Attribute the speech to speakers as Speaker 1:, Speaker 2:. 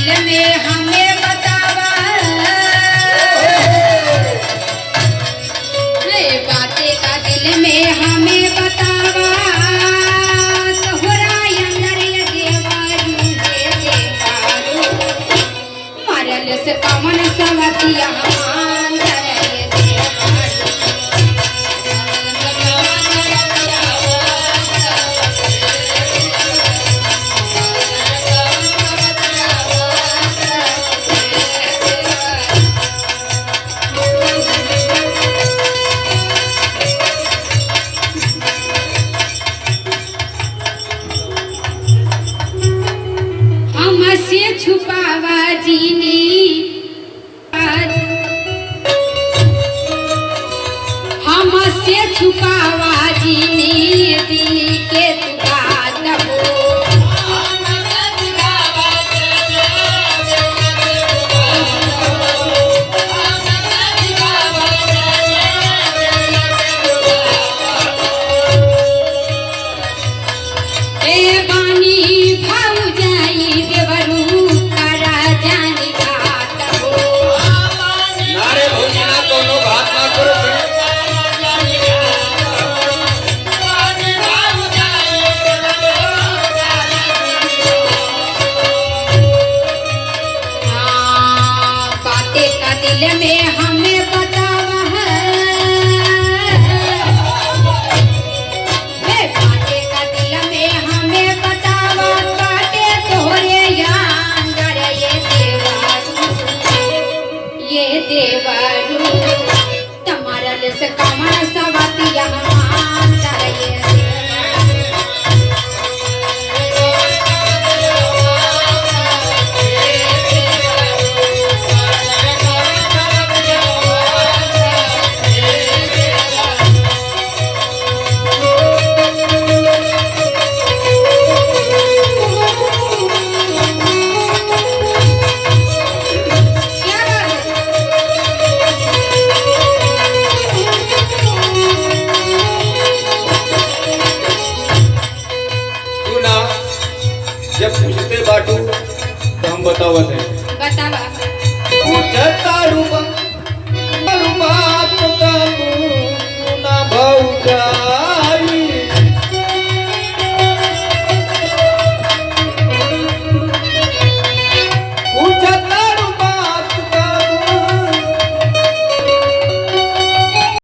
Speaker 1: दिल में हमें बतावा, बातें का दिल में हमें बतावा, तोहरा अंदर ये देवारू ये देवारू, मरल से कमन सवतिया अंदर ये देवारू। हमसे छुपावा जीनी आज, हमसे छुपावा जीनी दिल के तू बात हो, ए बानी भौजाई देवरू करा जानी घाट हो,
Speaker 2: नारे भौजी ना कोनो बात ना करो
Speaker 1: हाँ, बातें का दिल में हमें बतावा है, बातें का दिल में हमें बतावा, बातें तोरे अंदर ये देवारू, तुम्हारा से कमर सवतिया अंदर ये देवारू। क्या बात
Speaker 2: तू ना जब पूछते बाटू तो हम बतावत हैं।
Speaker 1: बतावा